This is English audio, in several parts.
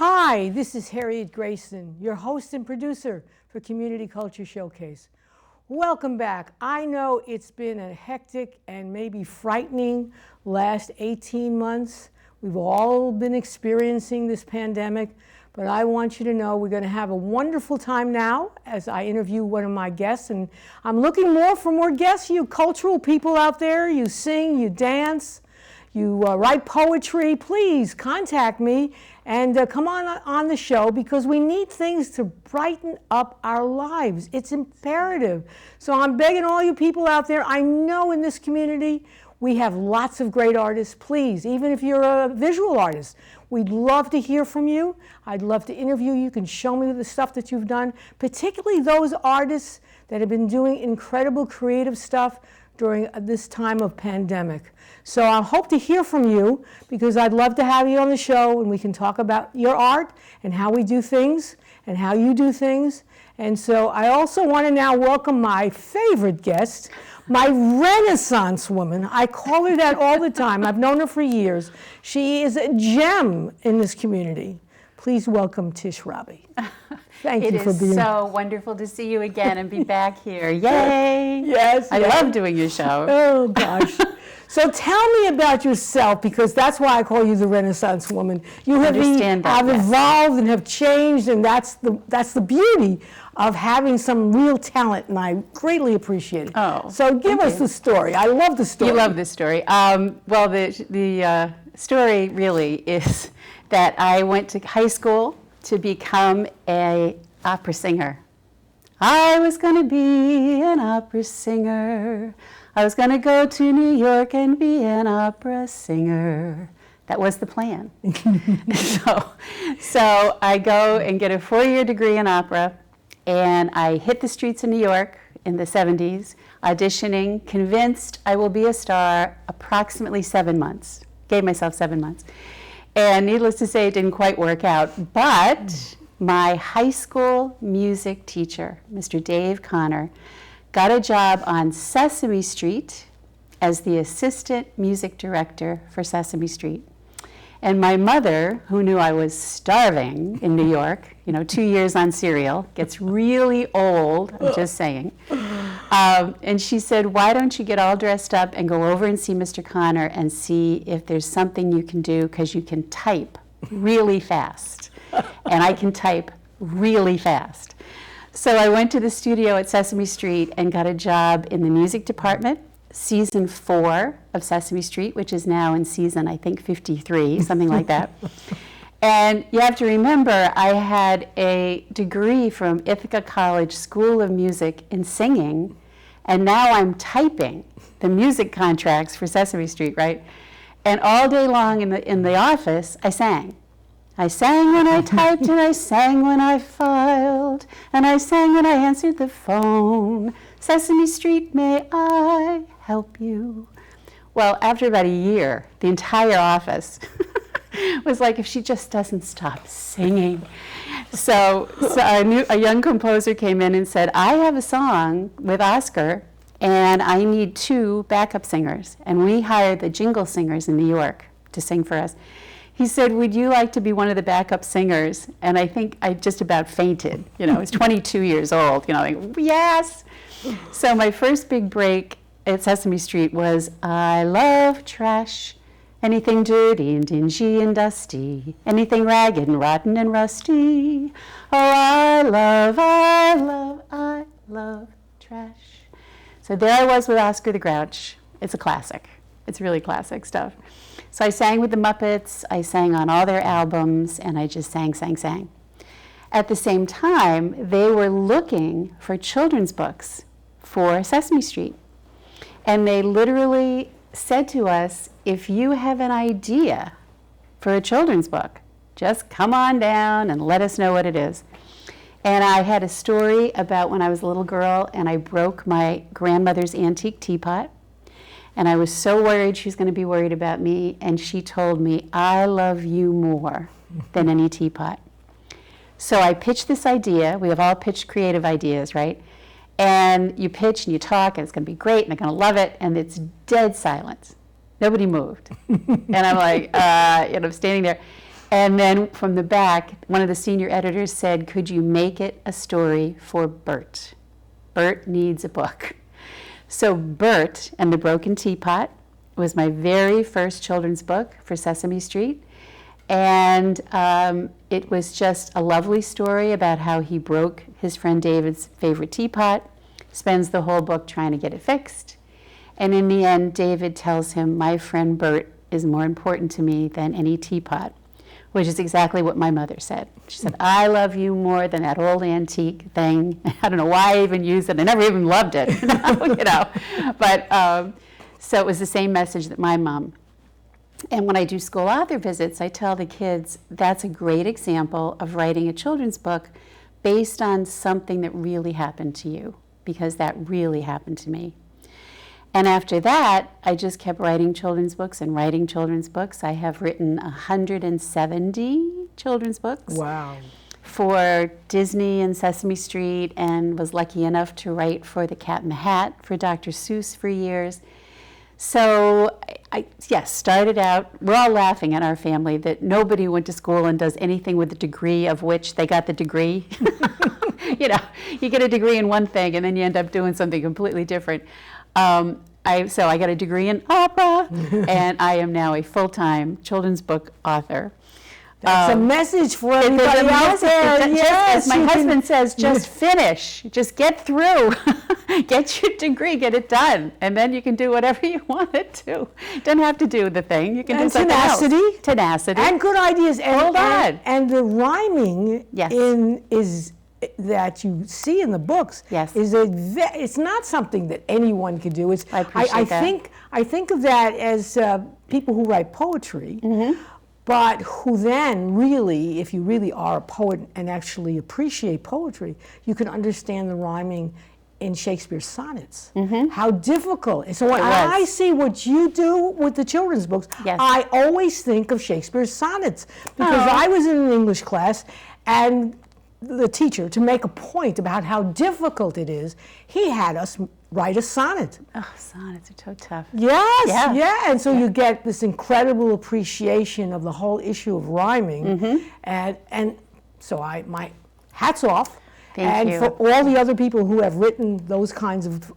Hi, this is Harriet Grayson, your host and producer for Community Culture Showcase. Welcome back. I know it's been a hectic and maybe frightening last 18 months. We've all been experiencing this pandemic, but I want you to know we're going to have a wonderful time now as I interview one of my guests, and I'm looking for more guests, you cultural people out there. You sing, you dance, you write poetry. Please contact me and come on the show, because we need things to brighten up our lives. It's imperative. So I'm begging all you people out there. I know in this community we have lots of great artists. Please, even if you're a visual artist, we'd love to hear from you. I'd love to interview you. You can show me the stuff that you've done, particularly those artists that have been doing incredible creative stuff during this time of pandemic. So I hope to hear from you, because I'd love to have you on the show and we can talk about your art and how we do things and how you do things. And so I also want to now welcome my favorite guest, my Renaissance woman. I call her that all the time. I've known her for years. She is a gem in this community. Please welcome Tish Rabe. Thank you for being here. It is so wonderful to see you again and be back here. Yay! Yes. I love doing your show. Oh, gosh. So tell me about yourself, because that's why I call you the Renaissance woman. You have evolved and have changed, and that's the beauty of having some real talent, and I greatly appreciate it. Oh, so give us the story. I love the story. You love this story. Well, the story really is that I went to high school to become an opera singer. I was going to be an opera singer. I was going to go to New York and be an opera singer. That was the plan. So I go and get a 4-year degree in opera, and I hit the streets of New York in the 70s, auditioning, convinced I will be a star, approximately 7 months. Gave myself 7 months. And needless to say, it didn't quite work out, but my high school music teacher, Mr. Dave Connor, got a job on Sesame Street as the assistant music director for Sesame Street. And my mother, who knew I was starving in New York, 2 years on cereal, gets really old, I'm just saying. And she said, why don't you get all dressed up and go over and see Mr. Connor and see if there's something you can do, because you can type really fast. And I can type really fast. So I went to the studio at Sesame Street and got a job in the music department, season 4 of Sesame Street, which is now in season, I think, 53, something like that. And you have to remember, I had a degree from Ithaca College School of Music in singing, and now I'm typing the music contracts for Sesame Street, right? And all day long in the office, I sang. I sang when I typed, and I sang when I filed, and I sang when I answered the phone. Sesame Street, may I help you? Well, after about a year, the entire office was like, if she just doesn't stop singing. So a young composer came in and said, I have a song with Oscar, and I need 2 backup singers. And we hired the jingle singers in New York to sing for us. He said, would you like to be one of the backup singers? And I think I just about fainted. I was 22 years old, like, yes! So my first big break at Sesame Street was, I love trash, anything dirty and dingy and dusty, anything ragged and rotten and rusty. Oh, I love trash. So there I was with Oscar the Grouch. It's a classic. It's really classic stuff. So I sang with the Muppets, I sang on all their albums, and I just sang. At the same time, they were looking for children's books for Sesame Street. And they literally said to us, if you have an idea for a children's book, just come on down and let us know what it is. And I had a story about when I was a little girl and I broke my grandmother's antique teapot. And I was so worried she was going to be worried about me. And she told me, I love you more than any teapot. So I pitched this idea. We have all pitched creative ideas, right? And you pitch and you talk, and it's going to be great, and they're going to love it. And it's dead silence. Nobody moved. And I'm like, I'm standing there. And then from the back, one of the senior editors said, could you make it a story for Bert? Bert needs a book. So Bert and the Broken Teapot was my very first children's book for Sesame Street. And it was just a lovely story about how he broke his friend David's favorite teapot, spends the whole book trying to get it fixed. And in the end, David tells him, my friend Bert is more important to me than any teapot, which is exactly what my mother said. She said, I love you more than that old antique thing. I don't know why I even used it. I never even loved it, you know. But so it was the same message that my mom. And when I do school author visits, I tell the kids that's a great example of writing a children's book based on something that really happened to you, because that really happened to me. And after that, I just kept writing children's books and writing children's books. I have written 170 children's books. Wow. For Disney and Sesame Street, and was lucky enough to write for The Cat in the Hat for Dr. Seuss for years. So I started out, we're all laughing in our family that nobody went to school and does anything with the degree of which they got the degree. You know, you get a degree in one thing and then you end up doing something completely different. So I got a degree in opera, and I am now a full-time children's book author. That's a message for everybody out there. Yes, as my husband says, just finish. Just get through. Get your degree, get it done. And then you can do whatever you want to do. Don't have to do the thing. You can do something else. Tenacity. And good ideas. And, hold on. And the rhyming is that you see in the books is it's not something that anyone can do. It's I appreciate that. I think of that as people who write poetry. Mm-hmm. But who then really, if you really are a poet and actually appreciate poetry, you can understand the rhyming in Shakespeare's sonnets. Mm-hmm. How difficult. And so when I see what you do with the children's books, I always think of Shakespeare's sonnets. Because I was in an English class, and the teacher, to make a point about how difficult it is, he had us write a sonnet. Oh, sonnets are so tough. Yes, and so you get this incredible appreciation of the whole issue of rhyming, mm-hmm. and so my hats off. Thank you. For all the other people who have written those kinds of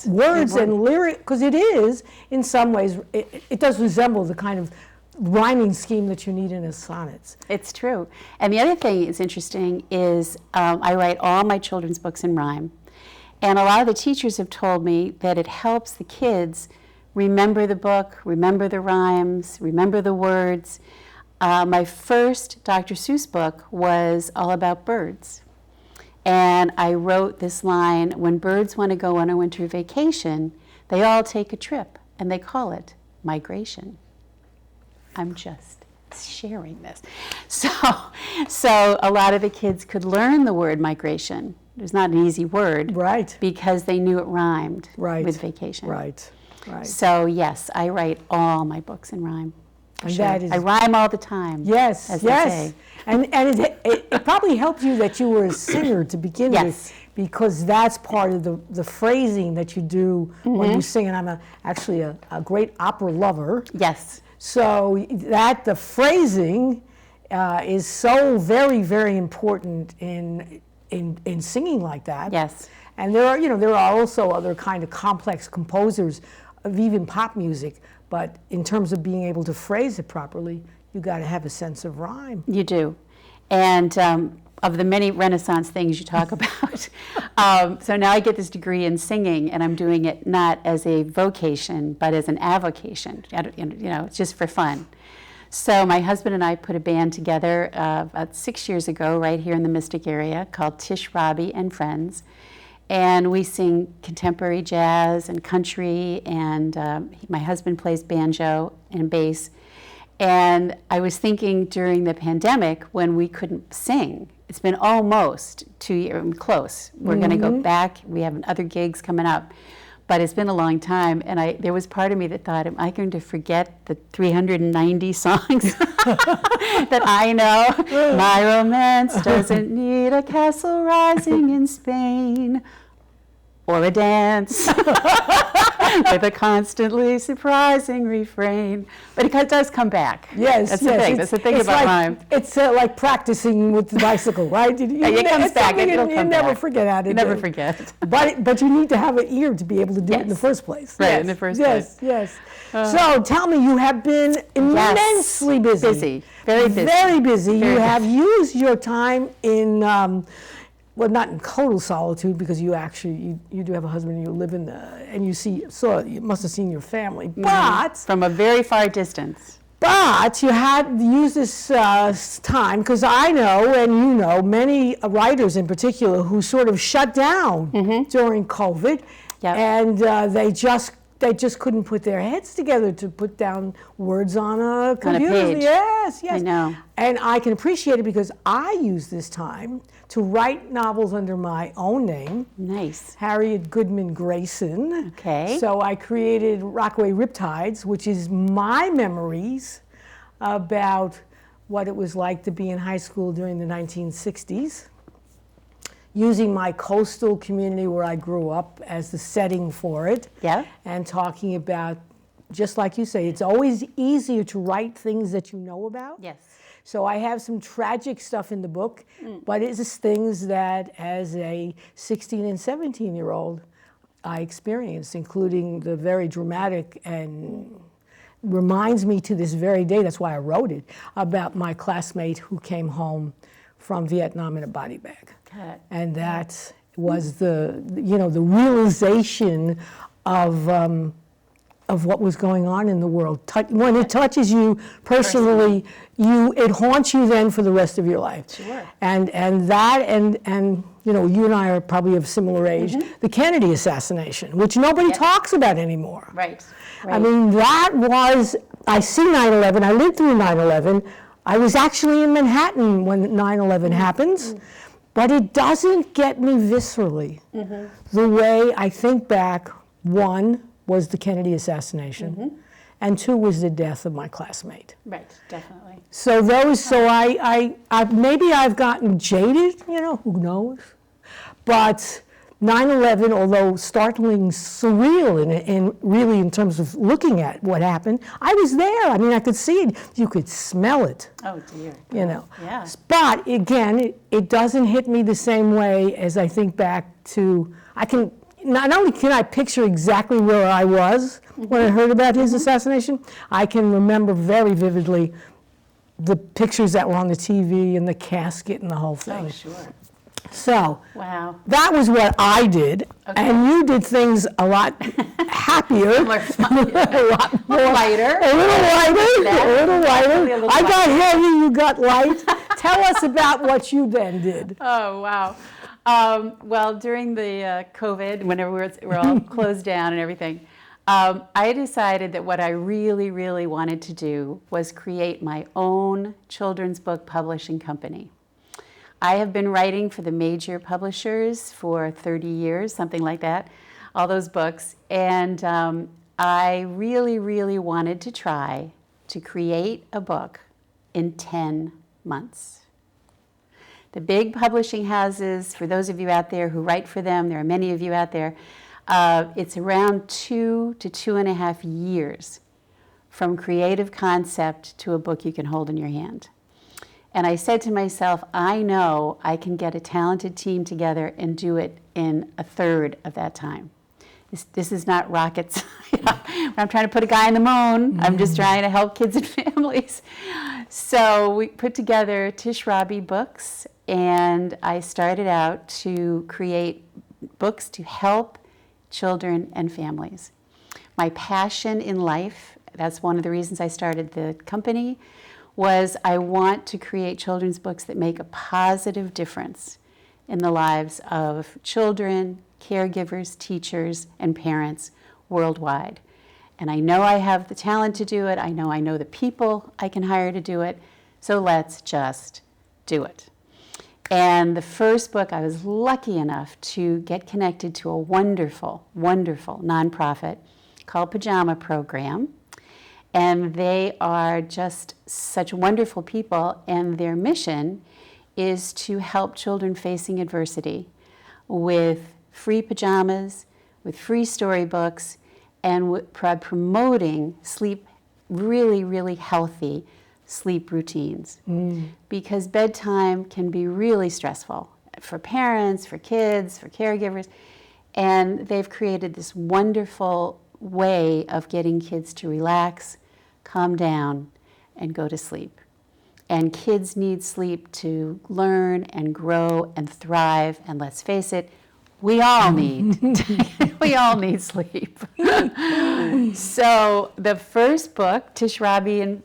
words and lyric, because it is, in some ways, it does resemble the kind of rhyming scheme that you need in a sonnet. It's true. And the other thing that's interesting is I write all my children's books in rhyme. And a lot of the teachers have told me that it helps the kids remember the book, remember the rhymes, remember the words. My first Dr. Seuss book was all about birds. And I wrote this line, when birds want to go on a winter vacation, they all take a trip, and they call it migration. I'm just sharing this. So a lot of the kids could learn the word migration. It was not an easy word. Right. Because they knew it rhymed with vacation. Right. So yes, I write all my books in rhyme. And that is, I rhyme all the time. Yes, as they say. And it probably helped you that you were a singer to begin with, because that's part of the phrasing that you do when you sing. And I'm actually a great opera lover. Yes. So that the phrasing is so very, very important in singing like that. Yes. And there are also other kind of complex composers of even pop music, but in terms of being able to phrase it properly, you got to have a sense of rhyme. You do. And of the many Renaissance things you talk about, so now I get this degree in singing, and I'm doing it not as a vocation, but as an avocation. It's just for fun. So my husband and I put a band together about 6 years ago right here in the Mystic area called Tish Rabe and Friends. And we sing contemporary jazz and country, and my husband plays banjo and bass. And I was thinking during the pandemic when we couldn't sing, it's been almost 2 years, close. We're going to go back. We have other gigs coming up. But it's been a long time, and there was part of me that thought, am I going to forget the 390 songs that I know? My romance doesn't need a castle rising in Spain. or a dance with a constantly surprising refrain. But it does come back. Yes, that's the thing. That's the thing about rhyme. It's like practicing with the bicycle, right? It comes back. It'll come back. You never forget how to You do never it. forget. But you need to have an ear to be able to do it in the Yes. first place. Right, Yes, in the first yes, place. Yes, so tell me, you have been immensely busy. Busy. Very busy. Very busy. Very You busy. have used your time in, well, not in total solitude, because you actually, you do have a husband and you live in the, and you must have seen your family, but From a very far distance. But you had to use this time, because I know, and you know, many writers in particular who sort of shut down during COVID, Yep. and they just couldn't put their heads together to put down words on a computer. page. Yes, yes. I know. And I can appreciate it because I use this time to write novels under my own name. Nice. Harriet Goodman Grayson. Okay. So I created Rockaway Riptides, which is my memories about what it was like to be in high school during the 1960s, using my coastal community where I grew up as the setting for it, Yeah. and talking about, just like you say, it's always easier to write things that you know about. Yes. So I have some tragic stuff in the book, but it's just things that as a 16 and 17-year-old I experienced, including the very dramatic and reminds me to this very day, that's why I wrote it, about my classmate who came home from Vietnam in a body bag. Good. And that was the realization of what was going on in the world. When it touches you personally, it haunts you then for the rest of your life. Sure. And you know, you and I are probably of similar age. The Kennedy assassination, which nobody talks about anymore. Right. I mean, I see 9/11, I lived through 9/11. I was actually in Manhattan when 9/11 happens, but it doesn't get me viscerally the way I think back. One was the Kennedy assassination, and two was the death of my classmate. Right, definitely. So I maybe I've gotten jaded, you know, who knows? But 9/11, although startling, surreal in really in terms of looking at what happened, I was there. I mean, I could see it. You could smell it. Oh dear. You know. Yeah. But again, it doesn't hit me the same way as I think back to. Not only can I picture exactly where I was when I heard about his assassination, I can remember very vividly the pictures that were on the TV and the casket and the whole thing. Oh, sure. So Wow. that was what I did, and you did things a lot happier, More fun. a lot more Lighter. a little lighter, That. a little Definitely lighter. a little I got lighter. heavy, you got light. Tell us about what you then did. Oh, wow. Well, during the COVID, whenever we're all closed down and everything, I decided that what I really, really wanted to do was create my own children's book publishing company. I have been writing for the major publishers for 30 years, something like that, all those books, and I really, really wanted to try to create a book in 10 months. The big publishing houses, for those of you out there who write for them, there are many of you out there, it's around 2 to 2.5 years from creative concept to a book you can hold in your hand. And I said to myself, I know I can get a talented team together and do it in a third of that time. This is not rocket science. I'm trying to put a guy on the moon. I'm just trying to help kids and families. So we put together Tish Rabe Books, and I started out to create books to help children and families. My passion in life, that's one of the reasons I started the company, was I want to create children's books that make a positive difference in the lives of children, caregivers, teachers, and parents worldwide. And I know I have the talent to do it. I know the people I can hire to do it. So let's just do it. And the first book, I was lucky enough to get connected to a wonderful, wonderful nonprofit called Pajama Program. And they are just such wonderful people, and their mission is to help children facing adversity with free pajamas, with free storybooks, and promoting sleep, really, really healthy sleep routines. Because bedtime can be really stressful for parents, for kids, for caregivers. And they've created this wonderful way of getting kids to relax, calm down, and go to sleep. And kids need sleep to learn and grow and thrive. And let's face it, we all need sleep. So the first book, Tish Rabe and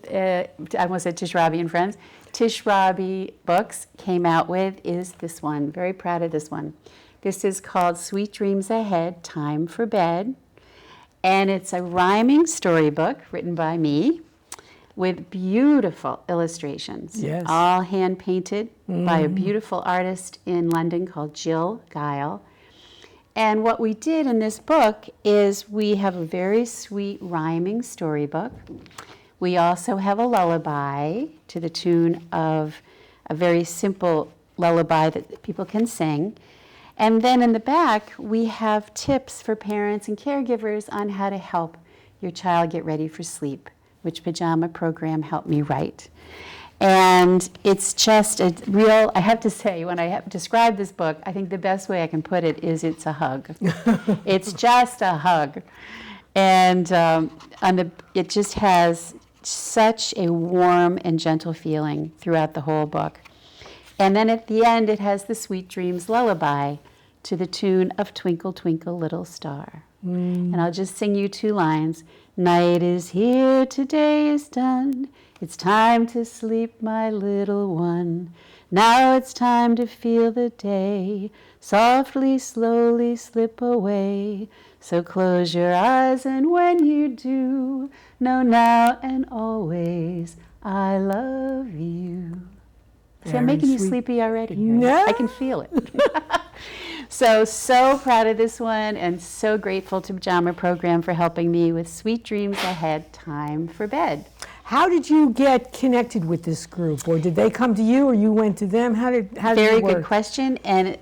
I almost said Tish Rabe and Friends. Tish Rabe Books came out with is this one. Very proud of this one. This is called Sweet Dreams Ahead, Time for Bed. And it's a rhyming storybook written by me with beautiful illustrations. Yes. All hand painted by a beautiful artist in London called Jill Guile. And what we did in this book is we have a very sweet rhyming storybook. We also have a lullaby to the tune of a very simple lullaby that people can sing. And then in the back, we have tips for parents and caregivers on how to help your child get ready for sleep, which Pajama Program helped me write. And it's just a real, I have to say, when I have described this book, I think the best way I can put it is it's a hug. It's just a hug. And it just has such a warm and gentle feeling throughout the whole book. And then at the end, it has the Sweet Dreams lullaby to the tune of Twinkle, Twinkle, Little Star. And I'll just sing you 2 lines. Night is here, today is done. It's time to sleep, my little one. Now it's time to feel the day softly, slowly slip away. So close your eyes, and when you do, know now and always I love you. So I'm making you sleepy already. No. I can feel it. So proud of this one, and so grateful to Pajama Program for helping me with Sweet Dreams Ahead, Time for Bed. How did you get connected with this group? Or did they come to you, or you went to them? How did Very it work? good question. And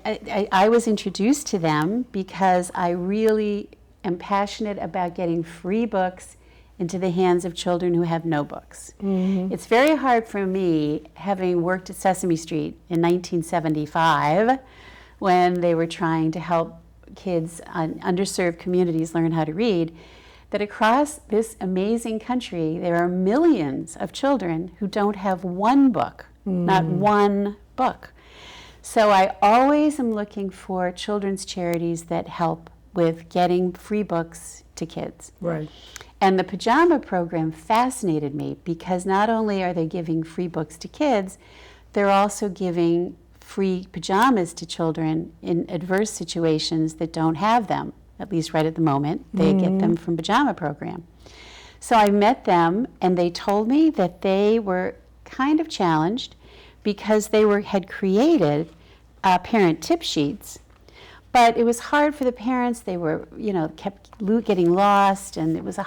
I was introduced to them because I really am passionate about getting free books into the hands of children who have no books. It's very hard for me, having worked at Sesame Street in 1975, when they were trying to help kids in underserved communities learn how to read, that across this amazing country, there are millions of children who don't have one book, not one book. So I always am looking for children's charities that help with getting free books to kids. Right. And the Pajama Program fascinated me because not only are they giving free books to kids, they're also giving free pajamas to children in adverse situations that don't have them, at least right at the moment. They get them from Pajama Program. So I met them, and they told me that they were kind of challenged because they had created parent tip sheets, but it was hard for the parents. They were, kept getting lost, and it's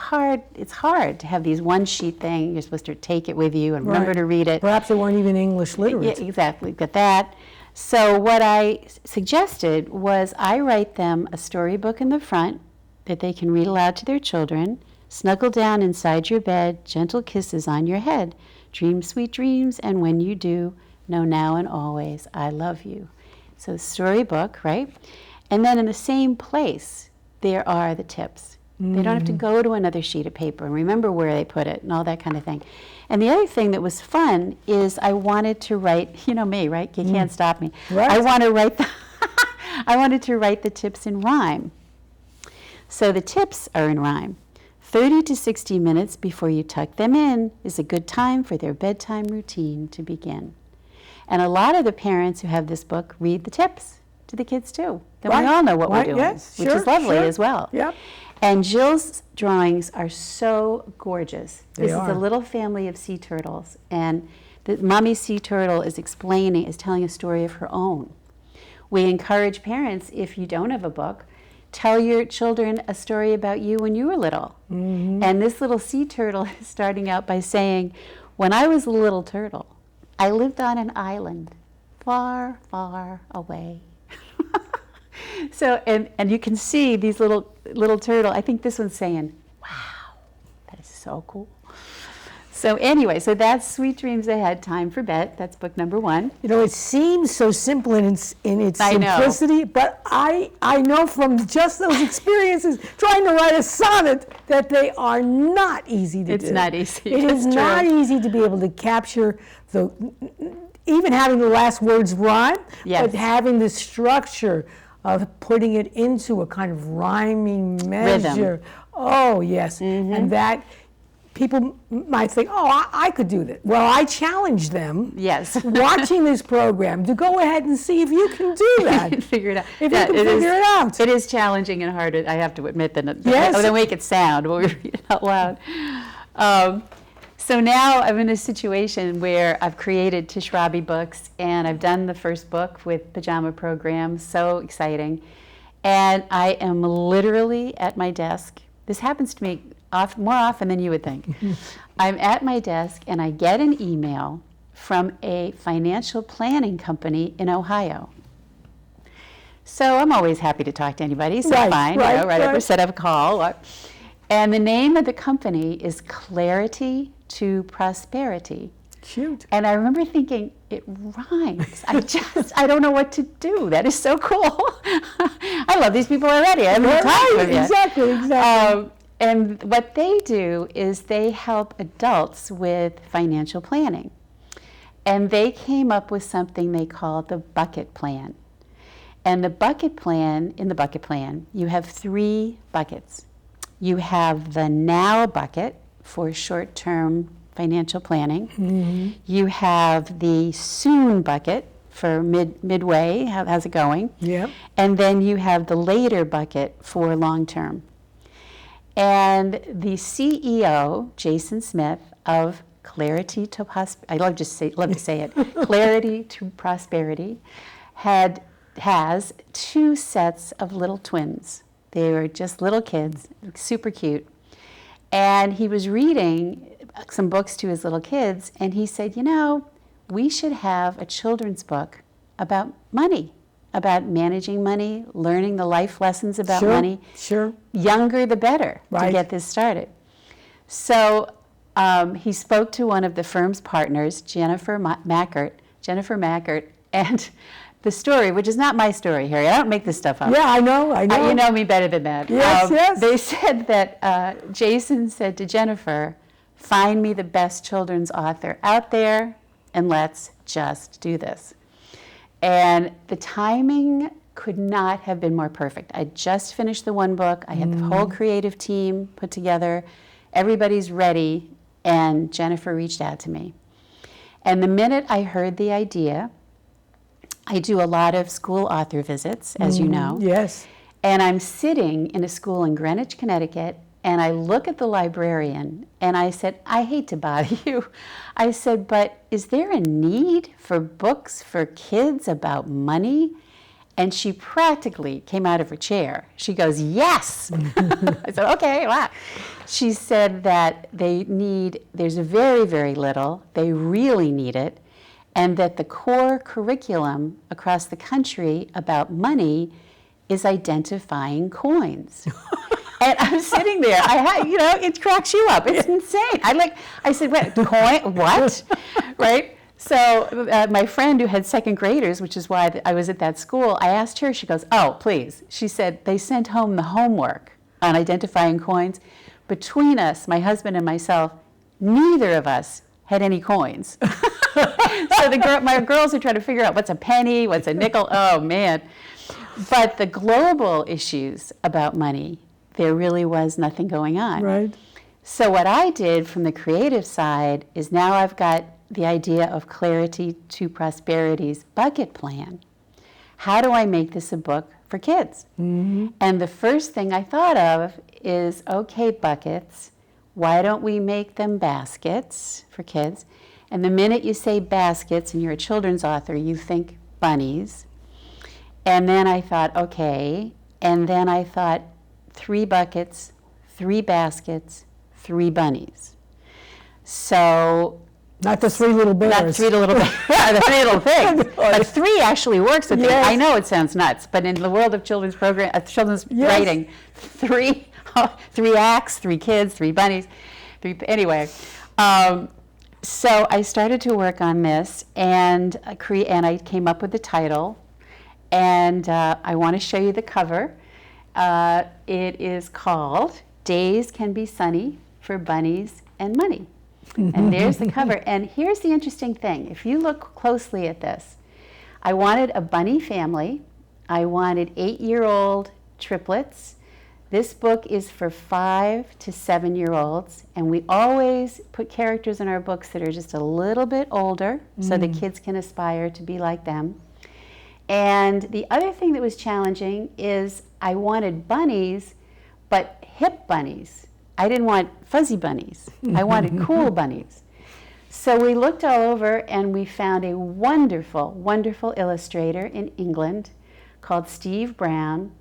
hard to have these one-sheet thing. You're supposed to take it with you and remember to read it. Perhaps they weren't even English literate. Yeah, exactly, got that. So what I suggested was I write them a storybook in the front that they can read aloud to their children. Snuggle down inside your bed, gentle kisses on your head. Dream sweet dreams, and when you do, know now and always I love you. So storybook, right? And then in the same place, there are the tips. They don't have to go to another sheet of paper and remember where they put it and all that kind of thing. And the other thing that was fun is I wanted to write, you know me, right? You can't stop me. Right. I wanted to write the tips in rhyme. So the tips are in rhyme. 30 to 60 minutes before you tuck them in is a good time for their bedtime routine to begin. And a lot of the parents who have this book read the tips to the kids too. Then we all know what we're doing, which is lovely as well. Yep. And Jill's drawings are so gorgeous. This is are. a little family of sea turtles, and the mommy sea turtle is telling a story of her own. We encourage parents, if you don't have a book, tell your children a story about you when you were little. And this little sea turtle is starting out by saying, when I was a little turtle, I lived on an island far, far away. So, and you can see these little turtle. I think this one's saying, wow, that is so cool. So anyway, so that's Sweet Dreams Ahead, Time for Bet. That's book number 1. You know, it seems so simple in its I know. simplicity, but I know from just those experiences trying to write a sonnet that they are not easy to do. It's not easy. It is not easy to be able to capture even having the last words rhyme, Yes. but having the structure of putting it into a kind of rhyming measure. Rhythm. Oh, yes. And that people might think, oh, I could do that. Well, I challenge them, Yes. watching this program, to go ahead and see if you can do that. Figure it out. If you can figure it out. It is challenging and hard, I have to admit, than Yes. the way it sound when we read it out loud. So now I'm in a situation where I've created Tish Rabe books, and I've done the first book with Pajama Program, so exciting. And I am literally at my desk. This happens to me more often than you would think. I'm at my desk and I get an email from a financial planning company in Ohio. So I'm always happy to talk to anybody, so fine, right up or set up a call. And the name of the company is Clarity to Prosperity. Cute. And I remember thinking, it rhymes. I don't know what to do. That is so cool. I love these people already. I haven't talked to them yet. Exactly. And what they do is they help adults with financial planning. And they came up with something they call the bucket plan. And the bucket plan, in the bucket plan, you have 3 buckets. You have the now bucket for short-term financial planning. You have the soon bucket for midway, how's it going? Yep. And then you have the later bucket for long-term. And the CEO, Jason Smith, of Clarity to Prosperity, I love to say it, Clarity to Prosperity, has 2 sets of little twins. They were just little kids, super cute. And he was reading some books to his little kids, and he said, you know, we should have a children's book about money, about managing money, learning the life lessons about money. Sure. Younger the better to Right. get this started. So he spoke to one of the firm's partners, Jennifer Mackert, and the story, which is not my story, Harriet. I don't make this stuff up. Yeah, I know. You know me better than that. Yes. They said that Jason said to Jennifer, find me the best children's author out there, and let's just do this. And the timing could not have been more perfect. I just finished the 1 book. I had the whole creative team put together. Everybody's ready, and Jennifer reached out to me. And the minute I heard the idea, I do a lot of school author visits, as you know. Yes. And I'm sitting in a school in Greenwich, Connecticut, and I look at the librarian and I said, I hate to bother you. I said, but is there a need for books for kids about money? And she practically came out of her chair. She goes, yes. I said, okay, wow. She said that there's very, very little, they really need it, and that the core curriculum across the country about money is identifying coins. And I'm sitting there, it cracks you up. It's insane. I said, wait, coin, what? Right? So my friend who had 2nd graders, which is why I was at that school, I asked her, she goes, oh, please. She said, they sent home the homework on identifying coins. Between us, my husband and myself, neither of us had any coins. So my girls are trying to figure out what's a penny, what's a nickel. Oh, man. But the global issues about money, there really was nothing going on. Right. So what I did from the creative side is now I've got the idea of Clarity to Prosperity's bucket plan. How do I make this a book for kids? And the first thing I thought of is, okay, buckets, why don't we make them baskets for kids? And the minute you say baskets and you're a children's author, you think bunnies. And then I thought, okay, and then I thought 3 buckets, 3 baskets, 3 bunnies. So Not the three little bears. Not the three little bears. Yeah, the three little pigs. But three actually works with me. Yes. I know it sounds nuts, but in the world of children's children's Yes. writing, three acts, three kids, three bunnies, anyway. So I started to work on this, and I came up with the title, and I want to show you the cover. It is called Days Can Be Sunny for Bunnies and Money. And there's the cover. And here's the interesting thing. If you look closely at this, I wanted a bunny family. I wanted 8-year-old triplets. This book is for 5 to 7-year-olds. And we always put characters in our books that are just a little bit older so the kids can aspire to be like them. And the other thing that was challenging is I wanted bunnies, but hip bunnies. I didn't want fuzzy bunnies. I wanted cool bunnies. So we looked all over and we found a wonderful, wonderful illustrator in England called Steve Brown.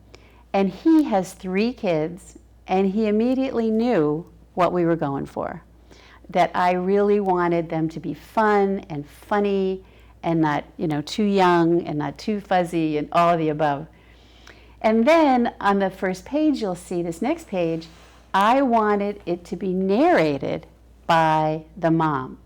And he has 3 kids, and he immediately knew what we were going for. That I really wanted them to be fun and funny and not, too young and not too fuzzy and all of the above. And then on the first page, you'll see this next page, I wanted it to be narrated by the mom,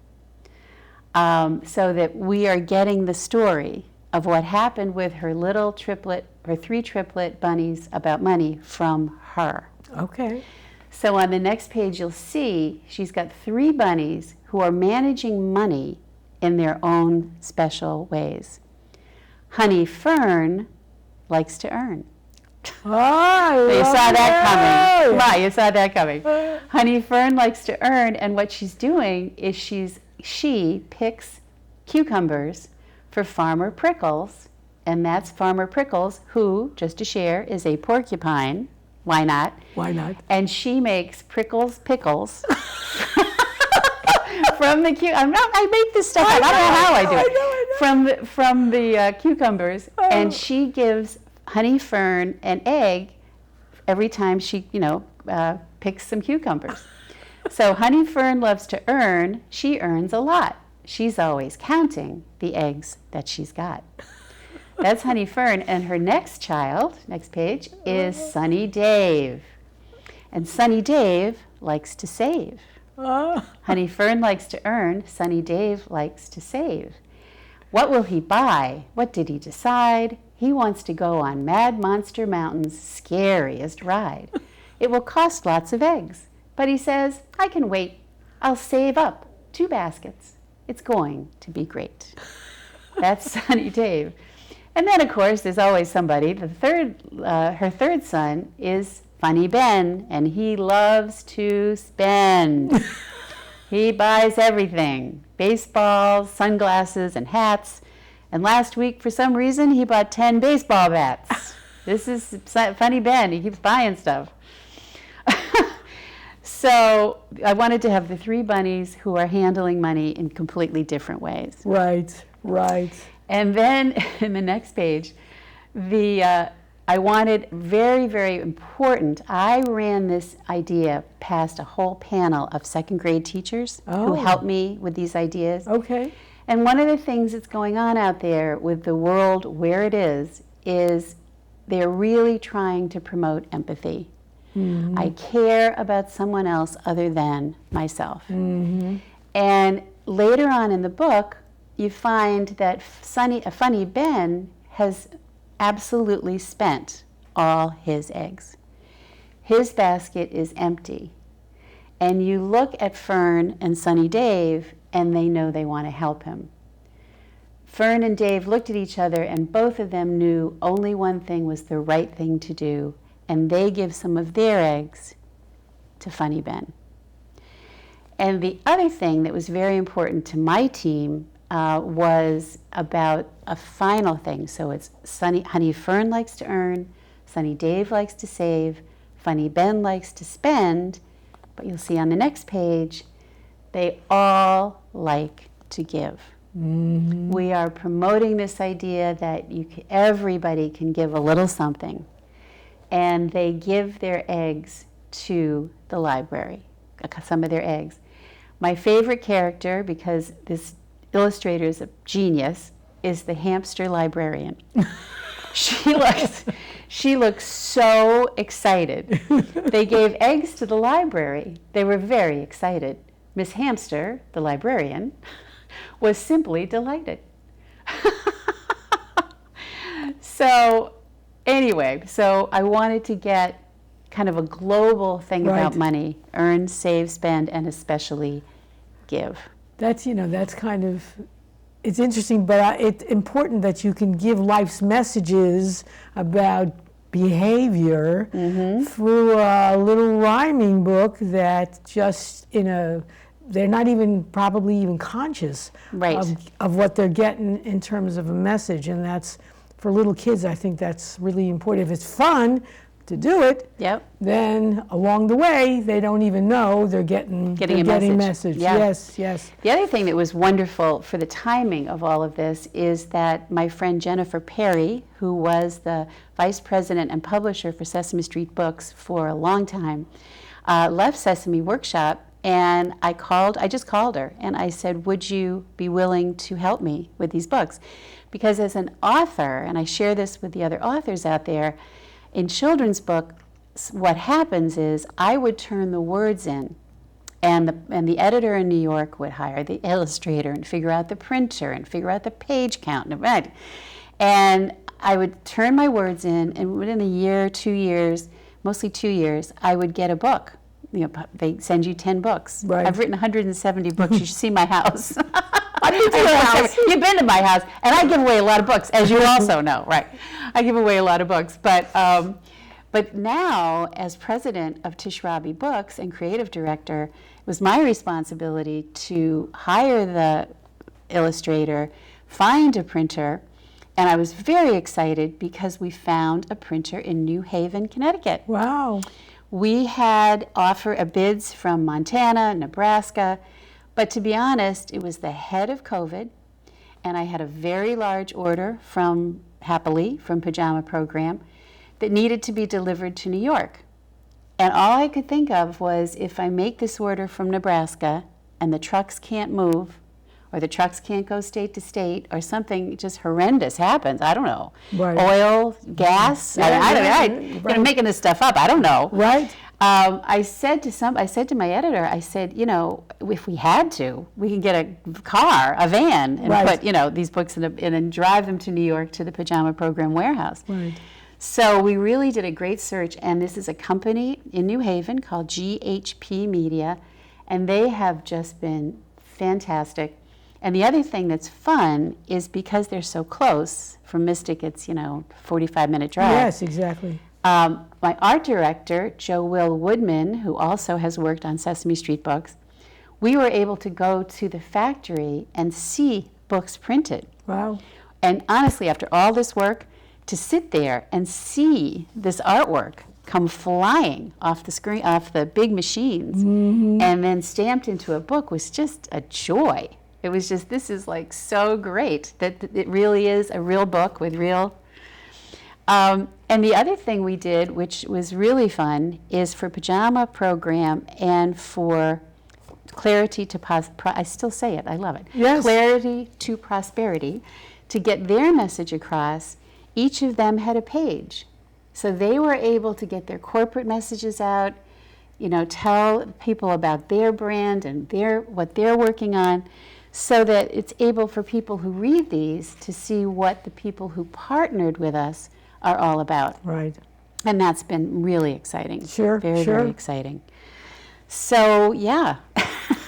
so that we are getting the story of what happened with her 3 triplet bunnies about money from her. Okay. So on the next page, you'll see she's got 3 bunnies who are managing money in their own special ways. Honey Fern likes to earn. Oh, You saw that coming. Come on, you saw that coming. Honey Fern likes to earn, and what she's doing is she picks cucumbers for Farmer Prickles, and that's Farmer Prickles, who, just to share, is a porcupine. Why not? Why not? And she makes Prickles pickles from the I make this stuff up. I don't know how I do it. I know. From the cucumbers, and she gives Honey Fern an egg every time she, picks some cucumbers. So Honey Fern loves to earn. She earns a lot. She's always counting the eggs that she's got. That's Honey Fern. And her next page, is Sunny Dave. And Sunny Dave likes to save. Honey Fern likes to earn. Sunny Dave likes to save. What will he buy? What did he decide? He wants to go on Mad Monster Mountain's scariest ride. It will cost lots of eggs. But he says, I can wait. I'll save up 2 baskets. It's going to be great. That's Sunny Dave. And then, of course, there's always somebody. Her third son is Funny Ben, and he loves to spend. He buys everything, baseballs, sunglasses, and hats. And last week, for some reason, he bought 10 baseball bats. This is Funny Ben. He keeps buying stuff. So I wanted to have the 3 bunnies who are handling money in completely different ways. Right, right. And then in the next page, I wanted very, very important. I ran this idea past a whole panel of 2nd grade teachers who helped me with these ideas. Okay. And one of the things that's going on out there with the world where it is they're really trying to promote empathy. Mm-hmm. I care about someone else other than myself. Mm-hmm. And later on in the book, you find that Funny Ben has absolutely spent all his eggs. His basket is empty. And you look at Fern and Sunny Dave, and they know they want to help him. Fern and Dave looked at each other, and both of them knew only one thing was the right thing to do, and they give some of their eggs to Funny Ben. And the other thing that was very important to my team was about a final thing. So it's Honey Fern likes to earn, Sunny Dave likes to save, Funny Ben likes to spend, but you'll see on the next page, they all like to give. Mm-hmm. We are promoting this idea that everybody can give a little something, and they give their eggs to the library, some of their eggs. My favorite character, because this illustrator is a genius, is the hamster librarian. She looks so excited. They gave eggs to the library. They were very excited. Miss Hamster, the librarian, was simply delighted. So anyway, so I wanted to get kind of a global thing about money: earn, save, spend, and especially give. That's, that's kind of, it's interesting, but it's important that you can give life's messages about behavior through a little rhyming book that just they're not even probably even conscious of what they're getting in terms of a message. And that's, for little kids, I think that's really important. If it's fun to do it, then along the way, they don't even know they're getting a message. Yeah. Yes. The other thing that was wonderful for the timing of all of this is that my friend Jennifer Perry, who was the vice president and publisher for Sesame Street Books for a long time, left Sesame Workshop, and I just called her and I said, would you be willing to help me with these books? Because as an author, and I share this with the other authors out there, in children's books, what happens is I would turn the words in, and the editor in New York would hire the illustrator and figure out the printer and figure out the page count. And I would turn my words in, and within a year, 2 years, mostly 2 years, I would get a book. They send you 10 books. Right. I've written 170 books. You should see my house. I've been to your house. You've been to my house, and I give away a lot of books, as you also know, right? I give away a lot of books, but now, as president of Tish Rabe Books and creative director, it was my responsibility to hire the illustrator, find a printer, and I was very excited because we found a printer in New Haven, Connecticut. Wow. We had bids from Montana, Nebraska, but to be honest, it was the head of COVID, and I had a very large order from Pajama Program, that needed to be delivered to New York. And all I could think of was, if I make this order from Nebraska and the trucks can't move, or the trucks can't go state to state, or something just horrendous happens, I don't know, oil, gas, I'm making this stuff up, I don't know. Right. I said to my editor, I said, if we had to, we can get a car, a van, and put, these books in and drive them to New York to the Pajama Program warehouse. Right. So we really did a great search, and this is a company in New Haven called GHP Media, and they have just been fantastic. And the other thing that's fun is, because they're so close, from Mystic it's, 45-minute drive. Yes, exactly. My art director, Joe Will Woodman, who also has worked on Sesame Street Books, we were able to go to the factory and see books printed. Wow. And honestly, after all this work, to sit there and see this artwork come flying off the screen, off the big machines, and then stamped into a book was just a joy. It was just, this is like so great that it really is a real book with real. And the other thing we did, which was really fun, is for Pajama Program and for Clarity to I still say it, I love it. Yes. Clarity to Prosperity, to get their message across, each of them had a page. So they were able to get their corporate messages out, tell people about their brand and what they're working on, so that it's able for people who read these to see what the people who partnered with us are all about. Right. And that's been really exciting. Sure, Very exciting. So, yeah.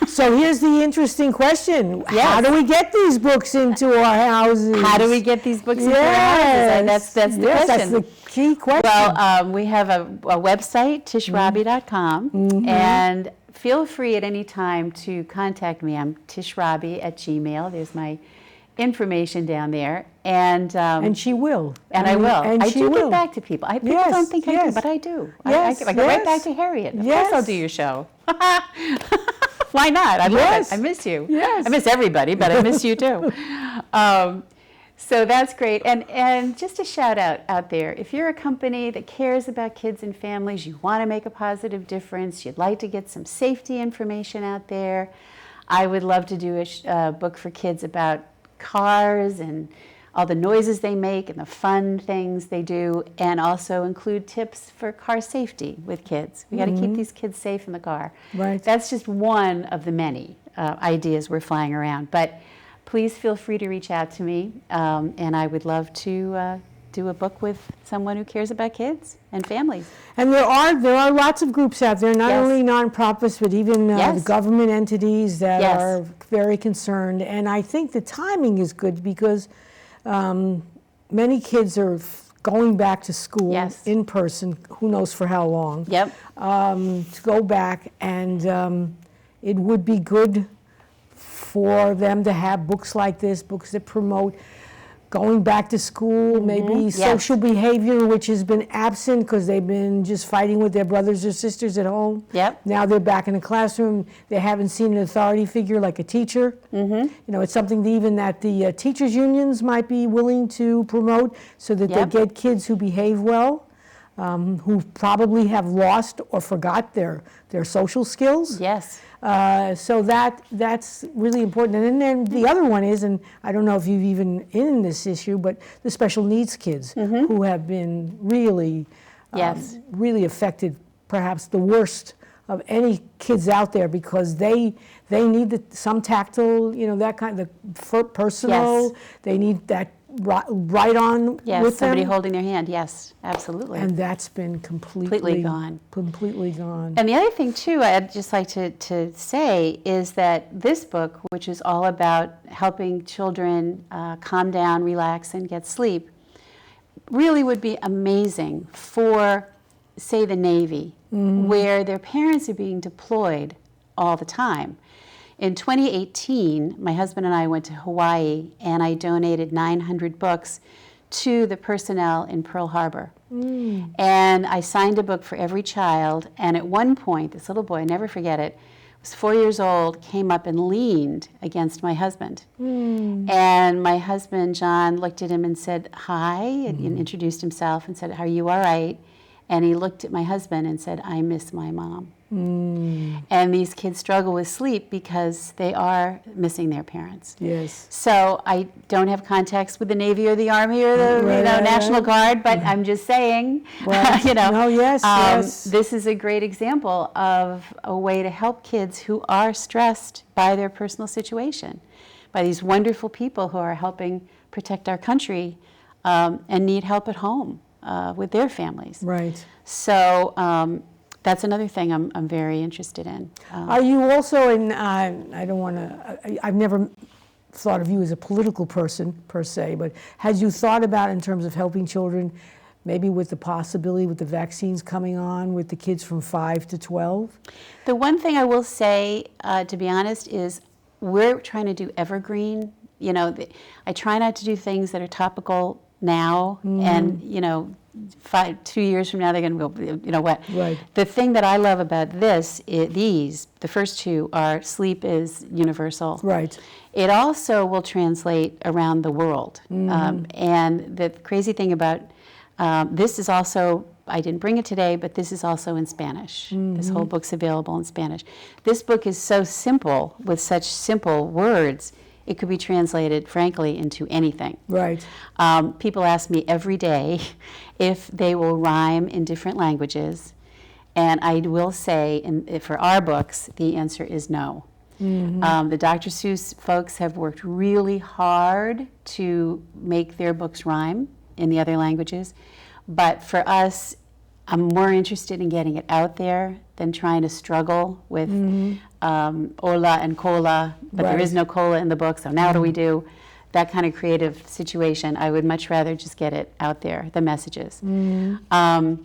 So here's the interesting question. Yes. How do we get these books into our houses? How do we get these books into our houses? That's the question. That's the key question. Well, we have a website, tishrabe.com, and feel free at any time to contact me. I'm tishrabe@gmail.com. There's my information down there. And she will. And I will. And I she do will. get back to people. People don't think I do, but I do. Yes, I go right back to Harriet. Of Yes. course I'll do your show. Why not? I love it. I miss you. Yes. I miss everybody, but I miss you too. So that's great. And just a shout out there, if you're a company that cares about kids and families, you want to make a positive difference, you'd like to get some safety information out there, I would love to do a book for kids about cars and all the noises they make and the fun things they do, and also include tips for car safety with kids. We got to keep these kids safe in the car. Right. That's just one of the many ideas we're flying around. But please feel free to reach out to me, and I would love to do a book with someone who cares about kids and families. And there are lots of groups out there, not Yes. only nonprofits, but even Yes. the government entities that Yes. are very concerned. And I think the timing is good because many kids are going back to school Yes. in person, who knows for how long. Yep. To go back, and it would be good for them to have books like this, books that promote going back to school, maybe Yes. social behavior, which has been absent because they've been just fighting with their brothers or sisters at home. Yep. Now they're back in the classroom. They haven't seen an authority figure like a teacher. You know, it's something even that the teachers' unions might be willing to promote so that Yep. they get kids who behave well, who probably have lost or forgot their social skills. Yes. So that's really important. And then the other one is, and I don't know if you've even in this issue, but the special needs kids who have been really, Yes. really affected, perhaps the worst of any kids out there, because they need some tactile, you know, that kind of personal. Yes. They need that right on Yes, with somebody them. holding their hand. Yes, absolutely. And that's been completely Completely gone. Completely gone. And the other thing, too, I'd just like to say is that this book, which is all about helping children calm down, relax, and get sleep, really would be amazing for, say, the Navy, where their parents are being deployed all the time. In 2018, my husband and I went to Hawaii, and I donated 900 books to the personnel in Pearl Harbor. And I signed a book for every child, and at one point, this little boy, I never forget it, was 4 years old, came up and leaned against my husband. And my husband, John, looked at him and said, "Hi," and introduced himself and said, "Are you all right?" And he looked at my husband and said, "I miss my mom." And these kids struggle with sleep because they are missing their parents. Yes. So I don't have contacts with the Navy or the Army or the National Guard, but I'm just saying, Right. you know, No, yes. this is a great example of a way to help kids who are stressed by their personal situation, by these wonderful people who are helping protect our country and need help at home with their families. Right. So that's another thing I'm very interested in. Are you also in, I don't want to, I've never thought of you as a political person per se, but had you thought about in terms of helping children, maybe with the possibility with the vaccines coming on with the kids from 5 to 12? The one thing I will say, to be honest, is we're trying to do evergreen. You know, I try not to do things that are topical now and, you know, 2 years from now they're going to go, you know what. Right. The thing that I love about the first two are sleep is universal. Right. It also will translate around the world. And the crazy thing about this is also, I didn't bring it today, but this is also in Spanish. This whole book's available in Spanish. This book is so simple, with such simple words, it could be translated, frankly, into anything. Right. People ask me every day if they will rhyme in different languages, and I will say, for our books, the answer is no. The Dr. Seuss folks have worked really hard to make their books rhyme in the other languages, but for us, I'm more interested in getting it out there than trying to struggle with hola and cola, but there is no cola in the book, so now what do we do? That kind of creative situation. I would much rather just get it out there, the messages. And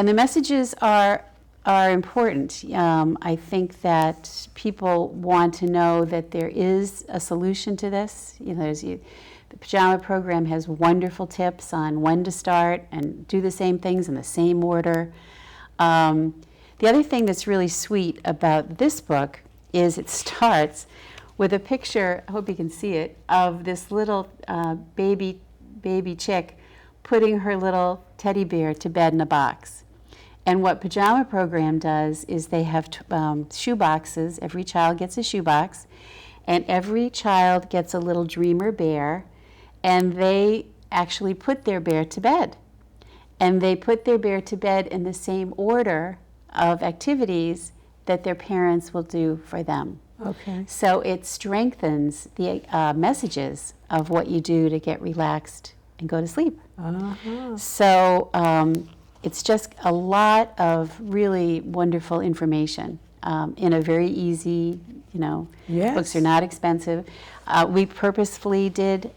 the messages are important. I think that people want to know that there is a solution to this. You know, the Pajama program has wonderful tips on when to start and do the same things in the same order. The other thing that's really sweet about this book is it starts with a picture, I hope you can see it, of this little baby chick putting her little teddy bear to bed in a box. And what Pajama Program does is they have shoe boxes. Every child gets a shoe box, and every child gets a little dreamer bear, and they actually put their bear to bed. And they put their bear to bed in the same order of activities that their parents will do for them. Okay. So it strengthens the messages of what you do to get relaxed and go to sleep. Uh-huh. So it's just a lot of really wonderful information in a very easy, Yes. books are not expensive. We purposefully did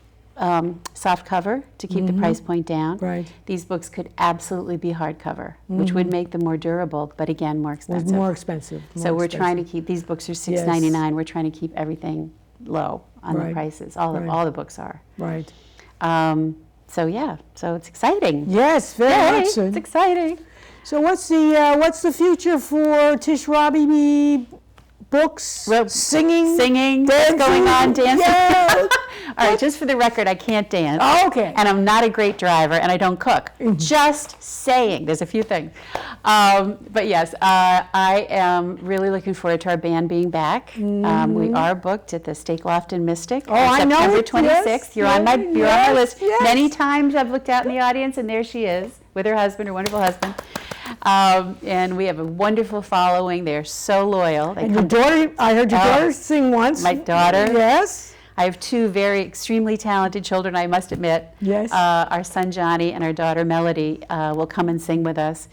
soft cover to keep the price point down. Right. These books could absolutely be hardcover, which would make them more durable, but again, more expensive. Was more expensive. So we're trying to keep, these books are $6.99. We're trying to keep everything low on the Right. prices. All the books are. Right. So yeah, so it's exciting. Yes, very much so. It's exciting. So what's the future for Tish Rabe books? Singing, What's going on, dancing. Yeah. All right, just for the record, I can't dance. Oh, okay. And I'm not a great driver, and I don't cook. Just saying, there's a few things. But yes, I am really looking forward to our band being back. We are booked at the Steak Loft in Mystic on I know September it. 26th. Yes, You're on my list. yes. Many times I've looked out in the audience, and there she is with her husband, her wonderful husband. And we have a wonderful following. They're so loyal. They And your daughter, I heard your daughter sing once. My daughter. Yes. I have two very extremely talented children, I must admit. Yes. Our son Johnny and our daughter Melody will come and sing with us.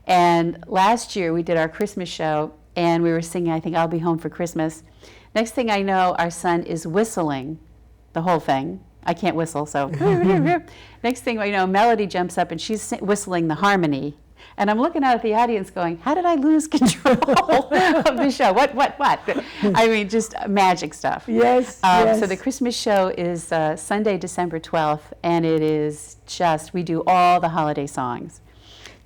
And last year we did our Christmas show, and we were singing, I think, I'll Be Home for Christmas. Next thing I know, our son is whistling the whole thing. I can't whistle, so. Next thing I know, Melody jumps up and she's whistling the harmony. And I'm looking out at the audience going, how did I lose control of the show? What? I mean, just magic stuff. Yes, So the Christmas show is Sunday, December 12th, and it is just, we do all the holiday songs.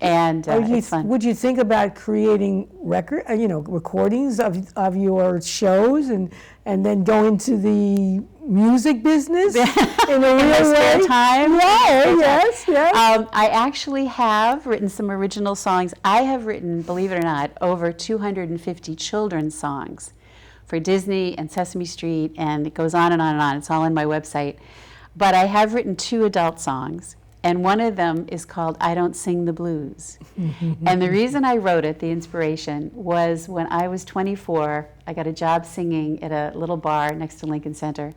And it's fun. Would you think about creating recordings of your shows and then go into the music business in a real spare way? time? Yeah, yes. I actually have written some original songs. I have written, believe it or not, over 250 children's songs for Disney and Sesame Street, and it goes on and on and on. It's all on my website. But I have written 2 adult songs. And one of them is called I Don't Sing the Blues. And the reason I wrote it, the inspiration, was when I was 24, I got a job singing at a little bar next to Lincoln Center.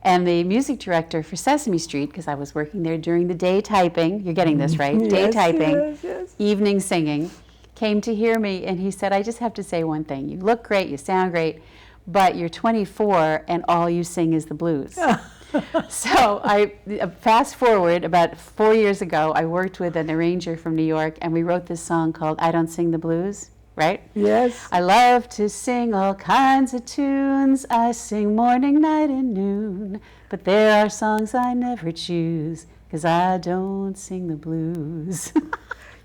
And the music director for Sesame Street, because I was working there during the day typing, you're getting this right, day typing, evening singing, came to hear me, and he said, I just have to say one thing. You look great, you sound great, but you're 24 and all you sing is the blues. So I fast forward about 4 years ago, I worked with an arranger from New York, and we wrote this song called I Don't Sing the Blues, right? Yes. I love to sing all kinds of tunes. I sing morning, night, and noon. But there are songs I never choose, 'cause I don't sing the blues.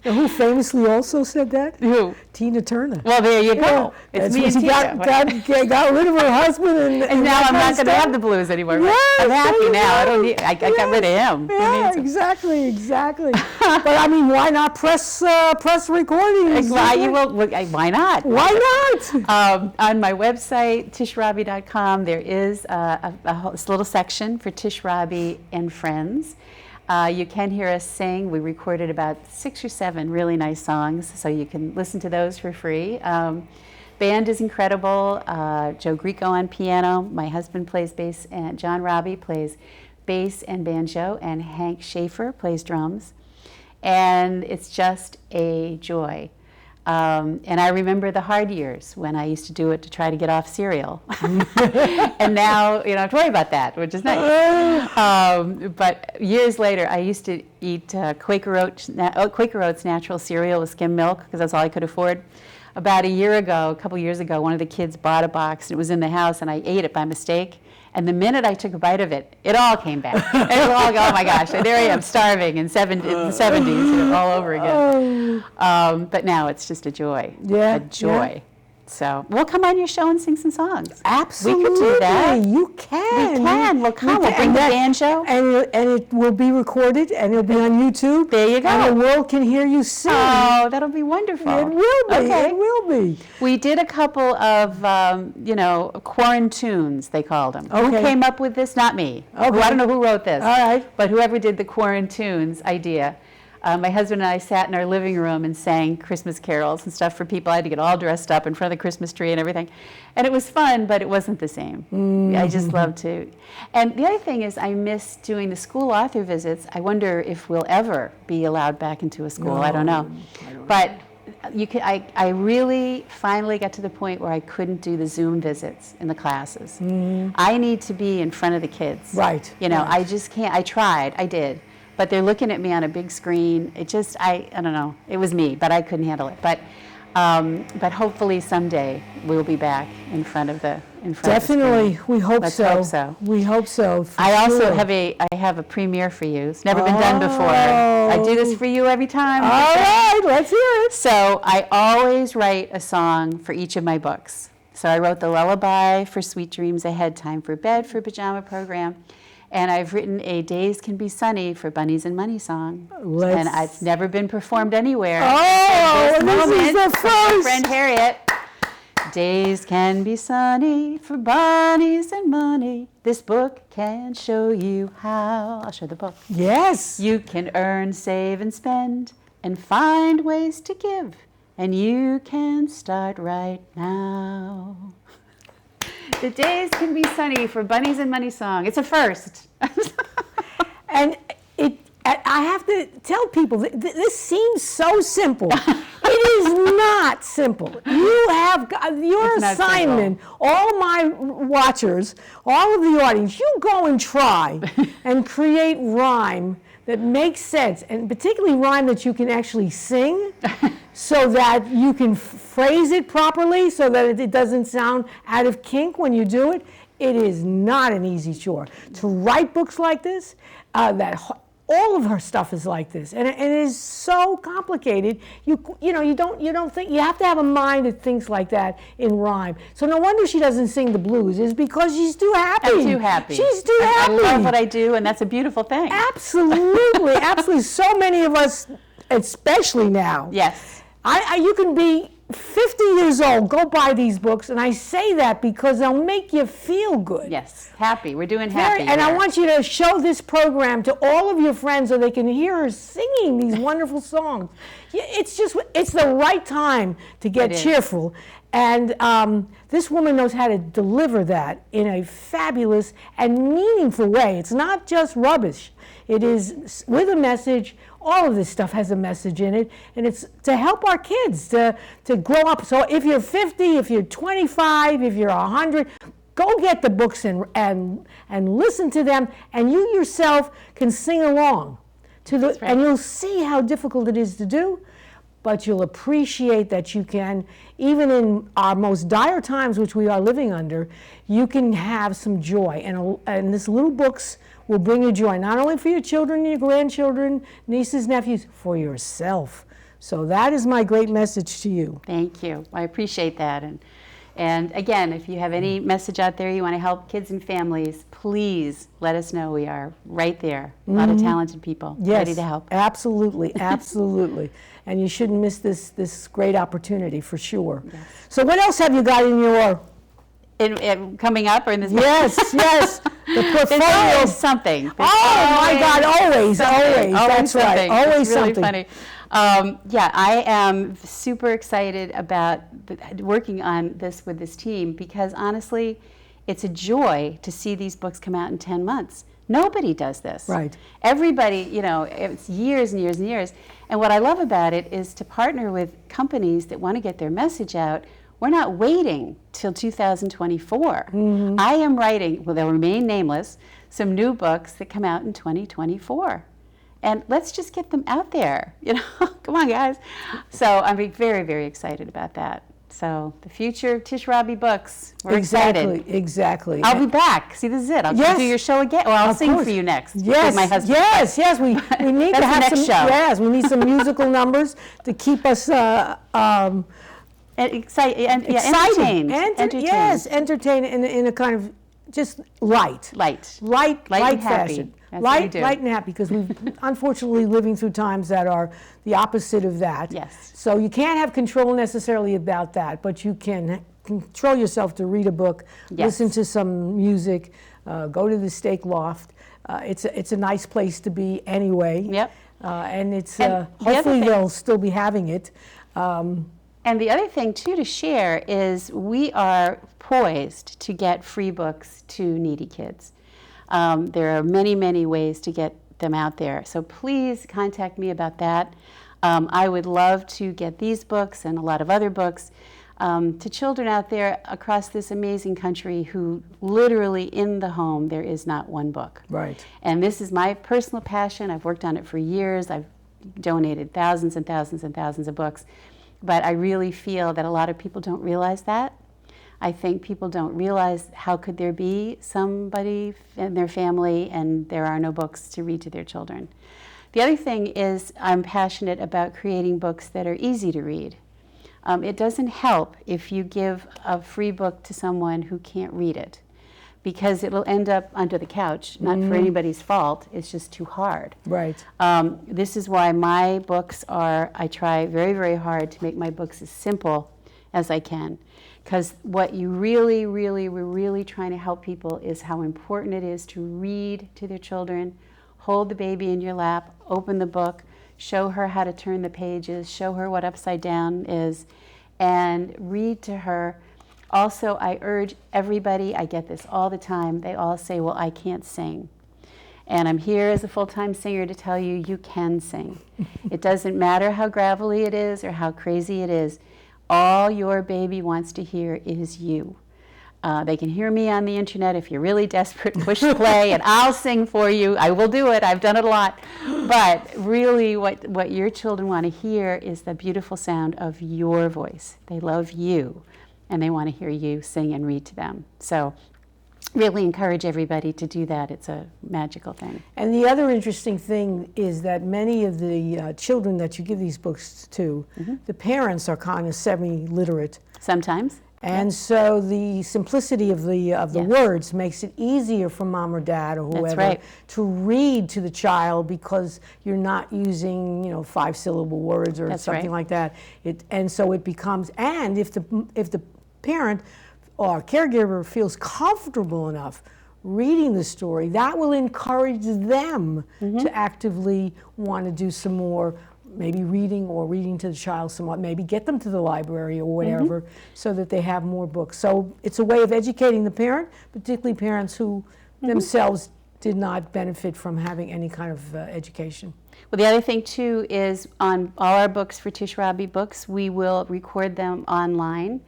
You know who famously also said that? Who? Tina Turner. Well, there you go. Yeah, It's that's me when and she Tina. got rid of her husband And now I'm not going to have the blues anymore. Right? Yes, I'm happy there you now. I go. don't need. I got rid of him. Who Yeah, needs him? exactly. But I mean, why not press recordings? Why not? Why not? On my website, tishrabe.com, there is a little section for Tish Rabe and friends. You can hear us sing. We recorded about 6 or 7 really nice songs, so you can listen to those for free. Band is incredible. Joe Grieco on piano. My husband plays bass, and John Rabe plays bass and banjo, and Hank Schaefer plays drums. And it's just a joy. And I remember the hard years when I used to do it to try to get off cereal. And now you don't have to worry about that, which is nice. But years later, I used to eat Quaker Oats natural cereal with skim milk, because that's all I could afford. About a couple years ago, one of the kids bought a box, and it was in the house, and I ate it by mistake. And the minute I took a bite of it, it all came back. And it was all, oh my gosh, there I am, starving in the 70s, all over again. But now it's just a joy. Yeah, a joy. yeah. So we'll come on your show and sing some songs. Absolutely. We could do that. You can. We can. We'll come. We'll bring And the that- banjo. And it will be recorded, and it'll be on YouTube. There you go. And the world can hear you sing. Oh, that'll be wonderful. It will be. Okay. It will be. We did a couple of, quarantunes, they called them. Who Okay. came up with this? Not me. Okay. I don't know who wrote this. All right. But whoever did the quarantunes idea. My husband and I sat in our living room and sang Christmas carols and stuff for people. I had to get all dressed up in front of the Christmas tree and everything. And it was fun, but it wasn't the same. I just love to. And the other thing is I miss doing the school author visits. I wonder if we'll ever be allowed back into a school. I don't know. But I really finally got to the point where I couldn't do the Zoom visits in the classes. I need to be in front of the kids. Right. I just can't. I tried. I did. But they're looking at me on a big screen. It just, I don't know. It was me, but I couldn't handle it. But hopefully someday we'll be back in front of the Definitely. screen. We hope Let's so. hope so. We hope so. For I also sure. have a premiere for you. It's never been done before. I do this for you every time. All right. Let's hear it. So I always write a song for each of my books. So I wrote the lullaby for Sweet Dreams Ahead, Time for Bed for Pajama Program. And I've written a Days Can Be Sunny for Bunnies and Money song. And it's never been performed anywhere. Oh, This this is moment, the from my first. friend Harriet. Days can be sunny for bunnies and money. This book can show you how. I'll show the book. Yes. You can earn, save, and spend, and find ways to give. And you can start right now. The days can be sunny for Bunnies and Money song. It's a first. And I have to tell people, this seems so simple. It is not simple. You have your It's not assignment, all my watchers, all of the audience, you go and try and create rhyme that makes sense, and particularly rhyme that you can actually sing so that you can phrase it properly so that it doesn't sound out of kink when you do it. It is not an easy chore. To write books like this, all of her stuff is like this, and it is so complicated. You don't think, you have to have a mind that thinks like that in rhyme. So no wonder she doesn't sing the blues. Is because she's too happy. I'm too happy. She's too happy. I love what I do, and that's a beautiful thing. Absolutely, absolutely. So many of us, especially now. Yes. You can be 50 years old, go buy these books, and I say that because they'll make you feel good. Yes, happy. We're doing happy. And I here. want you to show this program to all of your friends so they can hear her singing these wonderful songs. It's the right time to get It is. cheerful. And this woman knows how to deliver that in a fabulous and meaningful way. It's not just rubbish. It is with a message. All of this stuff has a message in it, and it's to help our kids to grow up. So if you're 50, if you're 25, if you're 100, go get the books and listen to them, and you yourself can sing along to the, That's right. and you'll see how difficult it is to do, but you'll appreciate that you can, even in our most dire times, which we are living under, you can have some joy, and this little books will bring you joy, not only for your children, your grandchildren, nieces, nephews, for yourself. So that is my great message to you. Thank you. I appreciate that. And again, if you have any message out there you want to help kids and families, please let us know. We are right there. A lot of talented people ready to help. Absolutely, absolutely. And you shouldn't miss this great opportunity for sure. Yes. So what else have you got in your... Coming up or in this? Yes, yes. The There's portfolio. always something. There's My God, always, something. always. That's right, something. always It's really something. funny. I am super excited about working on this with this team because honestly, it's a joy to see these books come out in 10 months. Nobody does this. Right. Everybody, it's years and years and years. And what I love about it is to partner with companies that want to get their message out. We're not waiting till 2024. I am writing, well, they'll remain nameless, some new books that come out in 2024. And let's just get them out there, Come on, guys. So I'm very, very excited about that. So the future of Tish Rabe books, we're excited. Exactly. I'll be back. See, this is it. I'll Yes. do your show again. Well, I'll Of sing course. for you next. Yes, With my husband. yes. We need That's to the have next some. show. Yes, we need some musical numbers to keep us Exciting. Exciting. Entertain. Yes, entertain in a kind of just light and happy. fashion. That's what we do. Light and happy, because we've unfortunately living through times that are the opposite of that. Yes. So you can't have control necessarily about that, but you can control yourself to read a book, listen to some music, go to the steak loft. It's a nice place to be anyway. Yep. And it's And hopefully they'll still be having it. And the other thing, too, to share is we are poised to get free books to needy kids. There are many, many ways to get them out there. So please contact me about that. I would love to get these books and a lot of other books to children out there across this amazing country who literally in the home there is not one book. Right. And this is my personal passion. I've worked on it for years. I've donated thousands and thousands and thousands of books. But I really feel that a lot of people don't realize that. I think people don't realize how could there be somebody in their family and there are no books to read to their children. The other thing is I'm passionate about creating books that are easy to read. It doesn't help if you give a free book to someone who can't read it, because it will end up under the couch, not for anybody's fault, it's just too hard. Right. This is why my books I try very, very hard to make my books as simple as I can, because what we're really trying to help people is how important it is to read to their children, hold the baby in your lap, open the book, show her how to turn the pages, show her what upside down is, and read to her. Also, I urge everybody, I get this all the time, they all say, well, I can't sing. And I'm here as a full-time singer to tell you, you can sing. It doesn't matter how gravelly it is or how crazy it is. All your baby wants to hear is you. They can hear me on the internet if you're really desperate, push play, and I'll sing for you. I will do it. I've done it a lot. But really what your children want to hear is the beautiful sound of your voice. They love you, and they want to hear you sing and read to them. So really encourage everybody to do that. It's a magical thing. And the other interesting thing is that many of the children that you give these books to, the parents are kind of semi-literate. Sometimes. And so the simplicity of the words makes it easier for mom or dad or whoever to read to the child, because you're not using 5-syllable words or something like that. And so it becomes, and if the parent or caregiver feels comfortable enough reading the story, that will encourage them to actively want to do some more, maybe reading to the child somewhat, maybe get them to the library or whatever, so that they have more books. So it's a way of educating the parent, particularly parents who themselves did not benefit from having any kind of education. Well, the other thing too is on all our books for Tish Rabe books, we will record them online.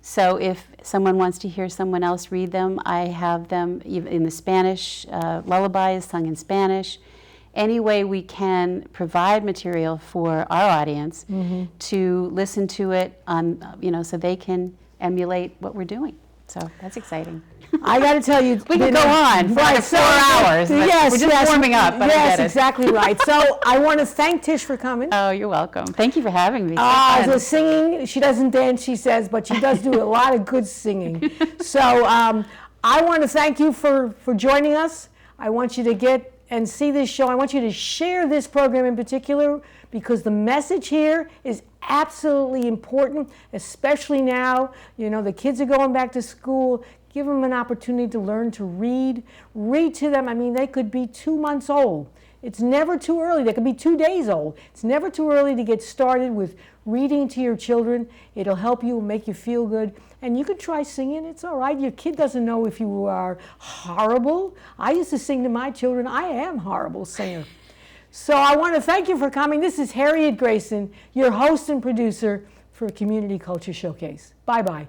So if someone wants to hear someone else read them, I have them in the Spanish, lullabies sung in Spanish. Any way we can provide material for our audience to listen to it on, so they can emulate what we're doing. So that's exciting. I got to tell you, we could go on for like 4 hours. Yes, we're just warming up. But yes, I get it. Exactly right. So I want to thank Tish for coming. Oh, you're welcome. Thank you for having me. So singing, she doesn't dance, she says, but she does do a lot of good singing. So I want to thank you for joining us. I want you to get and see this show. I want you to share this program in particular, because the message here is absolutely important, especially now. The kids are going back to school. Give them an opportunity to learn to read. Read to them. I mean, they could be 2 months old. It's never too early. They could be 2 days old. It's never too early to get started with reading to your children. It'll help you, make you feel good. And you can try singing. It's all right. Your kid doesn't know if you are horrible. I used to sing to my children. I am a horrible singer. So I want to thank you for coming. This is Harriet Grayson, your host and producer for Community Culture Showcase. Bye-bye.